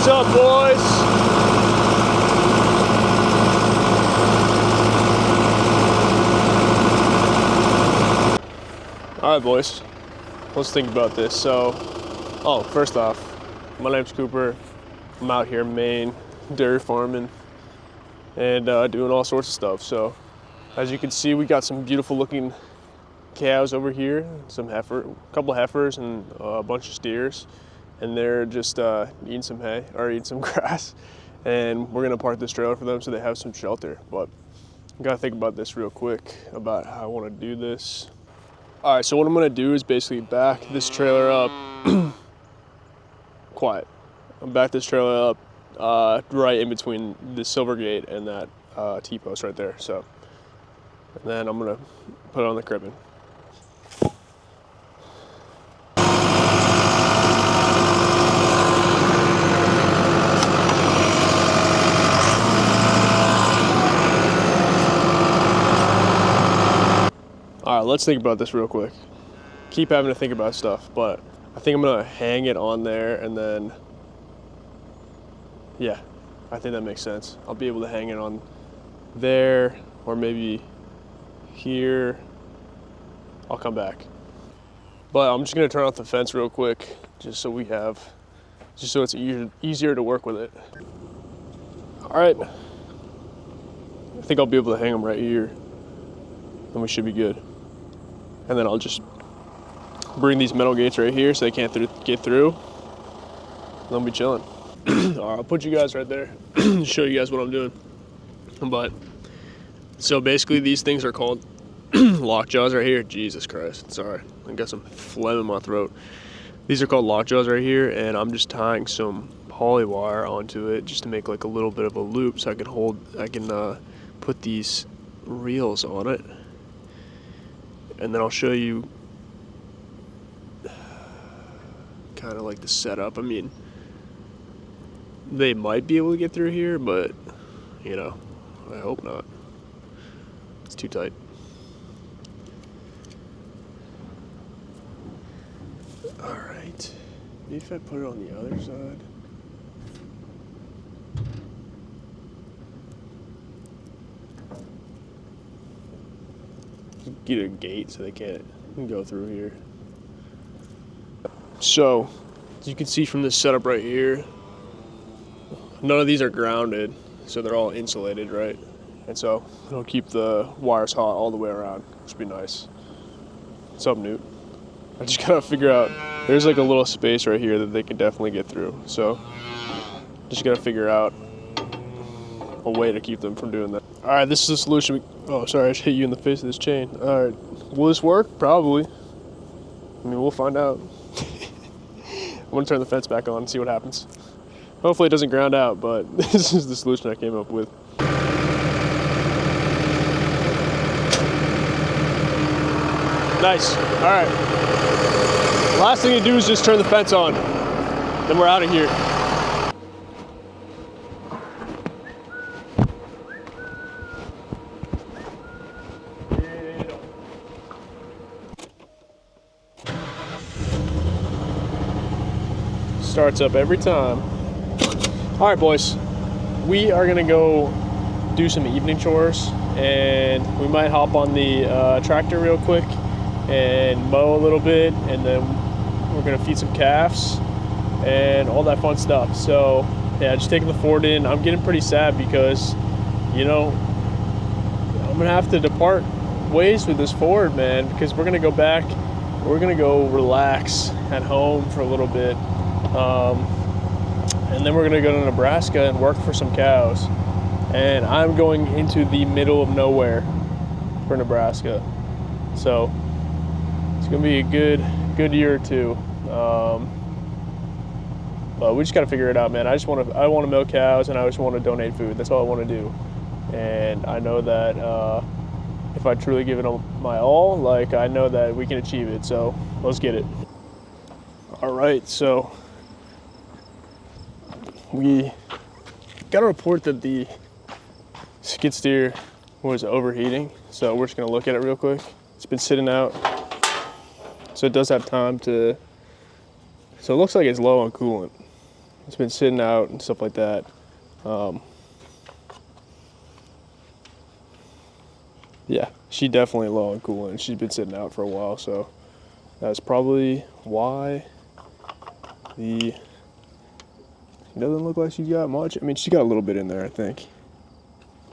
What's up, boys? All right, boys. Let's think about this. So, first off, my name's Cooper. I'm out here in Maine, dairy farming, and doing all sorts of stuff. So, as you can see, we got some beautiful looking cows over here, a couple heifers, and a bunch of steers, and they're just eating some hay or eating some grass. And we're gonna park this trailer for them so they have some shelter. But I gotta think about this real quick about how I want to do this. All right, so what I'm gonna do is basically back this trailer up. Quiet. I'm back this trailer up right in between the Silvergate and that T-post right there. So, and then I'm gonna put it on the cribbing. All right, let's think about this real quick. Keep having to think about stuff, but I think I'm gonna hang it on there and then, yeah, I think that makes sense. I'll be able to hang it on there or maybe here. I'll come back. But I'm just gonna turn off the fence real quick just so it's easier to work with it. All right, I think I'll be able to hang them right here and we should be good. And then I'll just bring these metal gates right here so they can't get through. And they'll be chilling. All right, I'll put you guys right there, show you guys what I'm doing. But, so basically these things are called lockjaws right here. Jesus Christ, sorry. I got some phlegm in my throat. These are called lockjaws right here, and I'm just tying some poly wire onto it just to make like a little bit of a loop so I can put these reels on it. And then I'll show you kind of like the setup. I mean, they might be able to get through here, but you know, I hope not. It's too tight. All right, maybe if I put it on the other side. Get a gate so they can't go through here. So, as you can see from this setup right here, none of these are grounded, so they're all insulated, right? And so it'll keep the wires hot all the way around, which would be nice. What's up, Newt? I just gotta figure out, there's like a little space right here that they can definitely get through. So, just gotta figure out a way to keep them from doing that. All right, this is the solution. Oh, sorry, I just hit you in the face with this chain. All right, will this work? Probably. I mean, we'll find out. I'm gonna turn the fence back on and see what happens. Hopefully it doesn't ground out, but this is the solution I came up with. Nice, all right. Last thing to do is just turn the fence on. Then we're out of here. Starts up every time. All right, boys, we are gonna go do some evening chores, and we might hop on the tractor real quick and mow a little bit, and then we're gonna feed some calves and all that fun stuff. So yeah, just taking the Ford in. I'm getting pretty sad because, you know, I'm gonna have to depart ways with this Ford, man, because we're gonna go back, we're gonna go relax at home for a little bit. And then we're gonna go to Nebraska and work for some cows. And I'm going into the middle of nowhere for Nebraska. So it's gonna be a good year or two. But we just gotta figure it out, man. I wanna milk cows, and I just wanna donate food. That's all I wanna do. And I know that if I truly give it my all, like, I know that we can achieve it. So let's get it. All right, so we got a report that the skid steer was overheating, so we're just gonna look at it real quick. It's been sitting out, so it does have time to, so it looks like it's low on coolant. it's been sitting out and stuff like that. Yeah, she definitely low on coolant. She's been sitting out for a while, so that's probably why it doesn't look like she's got much. I mean, she got a little bit in there, I think.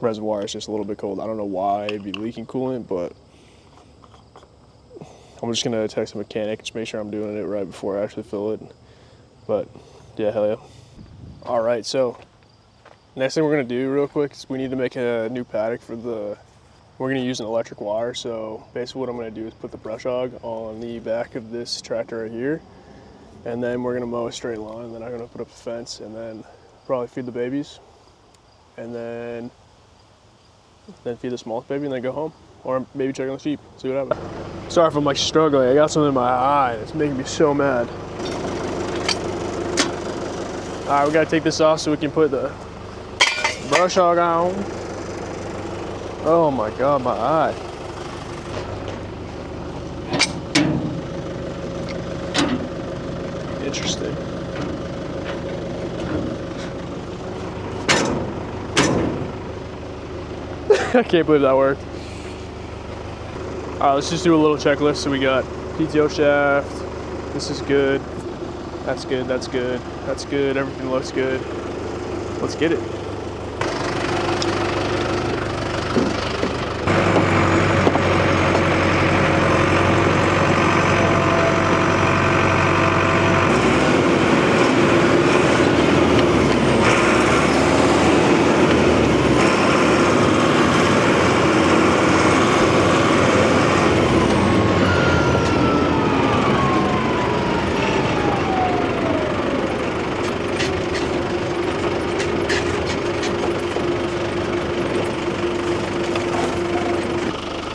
Reservoir is just a little bit cold. I don't know why it'd be leaking coolant, but I'm just gonna text the mechanic, just make sure I'm doing it right before I actually fill it. But yeah, hell yeah. All right, so next thing we're gonna do real quick is we need to make a new paddock for we're gonna use an electric wire. So basically what I'm gonna do is put the brush hog on the back of this tractor right here, and then we're gonna mow a straight line, and then I'm gonna put up a fence, and then probably feed the babies, and then feed the smallest baby, and then go home. Or maybe check on the sheep, see what happens. Sorry if I'm like struggling, I got something in my eye, it's making me so mad. All right, we gotta take this off so we can put the brush hog on. Oh my God, my eye. Interesting. I can't believe that worked. All right, let's just do a little checklist. So we got PTO shaft. This is good. That's good, that's good, that's good. Everything looks good. Let's get it.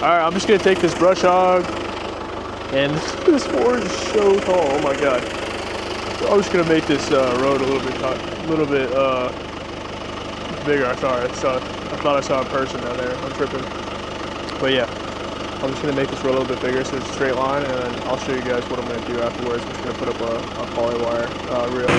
All right, I'm just gonna take this brush hog, and this forge is so tall. Oh my God! So I'm just gonna make this road a little bit bigger. Sorry, I thought I saw a person down there. I'm tripping. But yeah, I'm just gonna make this road a little bit bigger so it's a straight line, and then I'll show you guys what I'm gonna do afterwards. I'm just gonna put up a poly wire reel.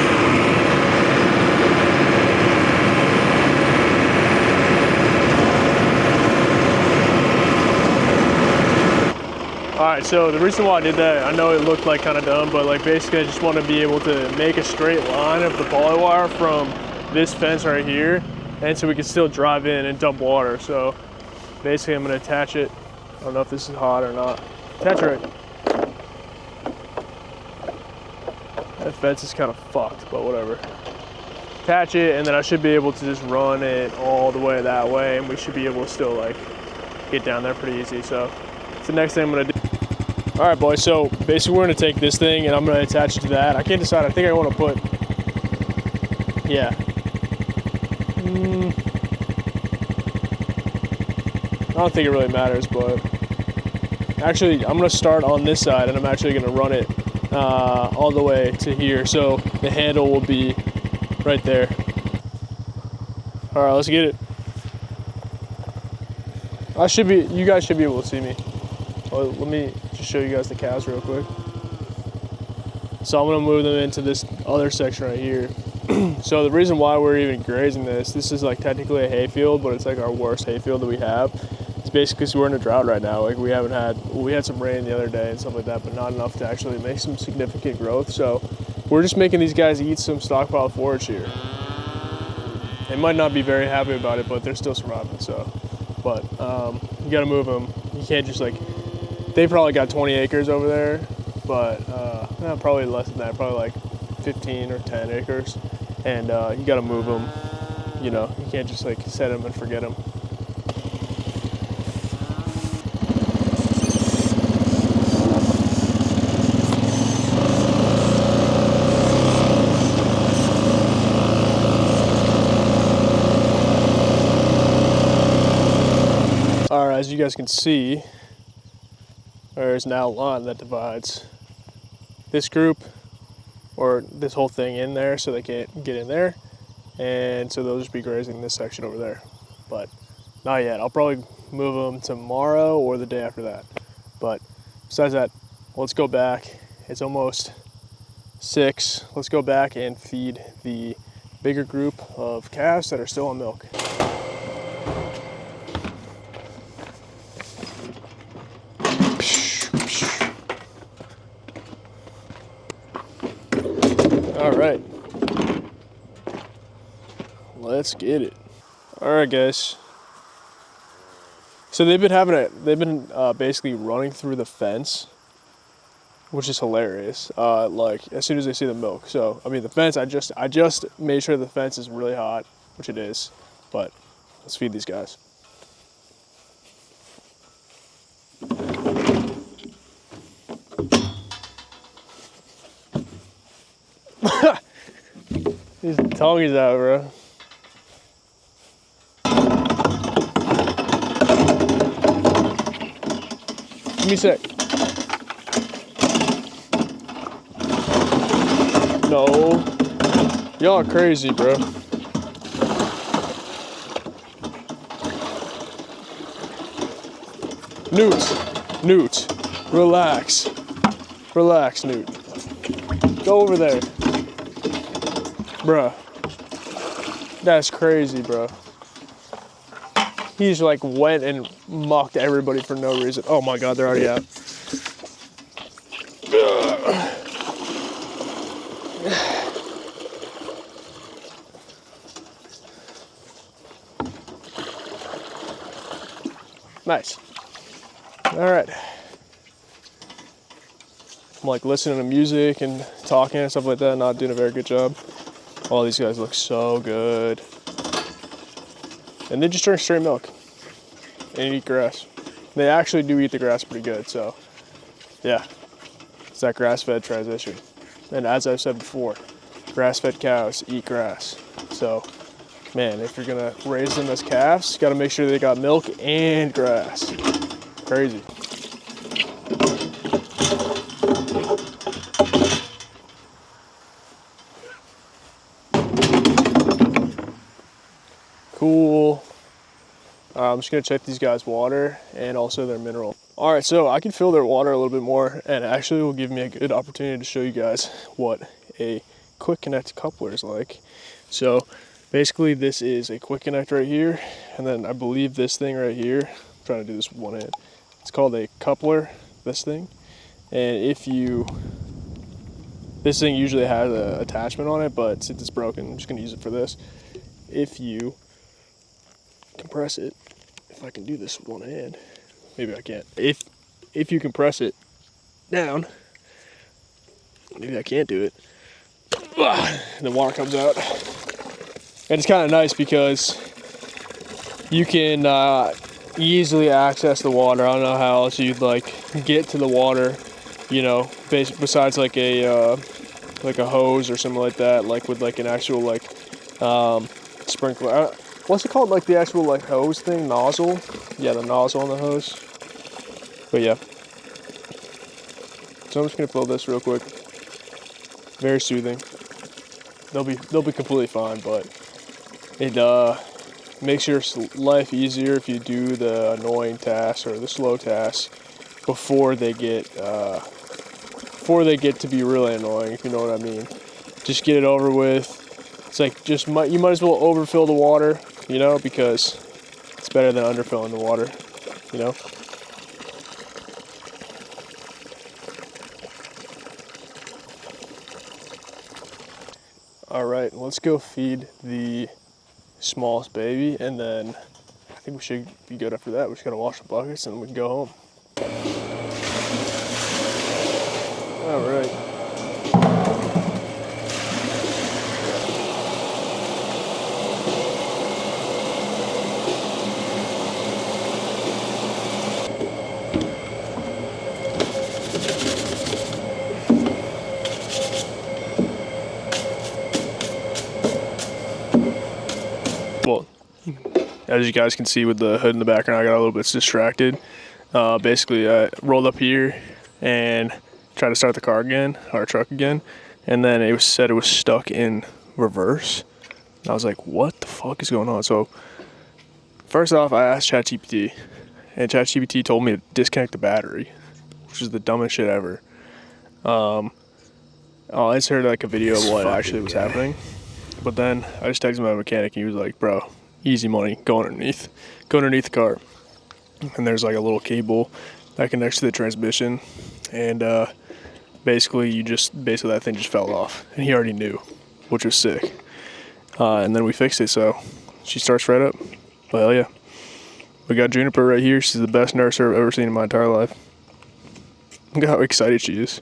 All right, so the reason why I did that, I know it looked like kind of dumb, but like basically I just want to be able to make a straight line of the poly wire from this fence right here, and so we can still drive in and dump water. So basically I'm gonna attach it. I don't know if this is hot or not. Attach it right. That fence is kind of fucked, but whatever. Attach it, and then I should be able to just run it all the way that way, and we should be able to still like get down there pretty easy. So it's the next thing I'm gonna do. All right, boys, so basically we're gonna take this thing and I'm gonna attach it to that. I can't decide, I think I wanna put, yeah. I don't think it really matters, but actually I'm gonna start on this side and I'm actually gonna run it all the way to here. So the handle will be right there. All right, let's get it. You guys should be able to see me. Well, let me just show you guys the cows real quick. So I'm gonna move them into this other section right here. So the reason why we're even grazing this is like technically a hayfield, but it's like our worst hayfield that we have. It's basically because we're in a drought right now. Like we had some rain the other day and stuff like that, but not enough to actually make some significant growth. So we're just making these guys eat some stockpile forage here. They might not be very happy about it, but they're still surviving. So, but you gotta move them. You can't just like. They probably got 20 acres over there, but no, probably less than that, probably like 15 or 10 acres. And you gotta move them, you know, you can't just like set them and forget them. All right, as you guys can see, there's now a line that divides this group or this whole thing in there so they can't get in there. And so they'll just be grazing this section over there. But not yet. I'll probably move them tomorrow or the day after that. But besides that, let's go back. It's almost 6. Let's go back and feed the bigger group of calves that are still on milk. All right, let's get it. All right, guys. So they've been basically running through the fence, which is hilarious. Like as soon as they see the milk. So I mean the fence. I just made sure the fence is really hot, which it is. But let's feed these guys. His tongue is out, bro. Give me a sec. No. Y'all are crazy, bro. Newt. Relax. Relax, Newt. Go over there. Bruh. That's crazy, bro. He's like went and mocked everybody for no reason. Oh my god, they're already out. Nice. All right. I'm like listening to music and talking and stuff like that, not doing a very good job. All these guys look so good. And they just drink straight milk and eat grass. They actually do eat the grass pretty good, so yeah. It's that grass-fed transition. And as I've said before, grass-fed cows eat grass. So, man, if you're gonna raise them as calves, you gotta make sure they got milk and grass. Crazy. Cool. I'm just gonna check these guys' water and also their mineral. All right, so I can fill their water a little bit more, and actually will give me a good opportunity to show you guys what a quick connect coupler is like. So basically this is a quick connect right here, and then I believe this thing right here, I'm trying to do this with one hand. It's called a coupler, this thing. And this thing usually has an attachment on it, but since it's broken, I'm just gonna use it for this. If you compress it, if I can do this with one hand, maybe I can't. If you compress it down, maybe I can't do it, and the water comes out. And it's kind of nice because you can easily access the water. I don't know how else you'd like get to the water, you know, besides like a hose or something like that, like with like an actual like sprinkler. What's it called? Like the actual like hose thing, nozzle? Yeah, the nozzle on the hose. But yeah. So I'm just gonna fill this real quick. Very soothing. They'll be completely fine, but it makes your life easier if you do the annoying tasks or the slow tasks before they get to be really annoying, if you know what I mean. Just get it over with. It's like you might as well overfill the water, you know, because it's better than underfilling the water, you know. All right, let's go feed the smallest baby, and then I think we should be good after that. We just gotta wash the buckets and we can go home. All right. Well, as you guys can see with the hood in the background, I got a little bit distracted. Basically, I rolled up here and tried to start the car again, our truck again, and then it said it was stuck in reverse. And I was like, what the fuck is going on? So first off, I asked ChatGPT, and ChatGPT told me to disconnect the battery, which is the dumbest shit ever. I just heard like a video of what actually was happening. But then I just texted my mechanic and he was like, bro, easy money, go underneath the car. And there's like a little cable that connects to the transmission. And basically that thing just fell off. And he already knew, which was sick. And then we fixed it, so she starts right up. Well, hell yeah. We got Juniper right here. She's the best nurser I've ever seen in my entire life. Look how excited she is.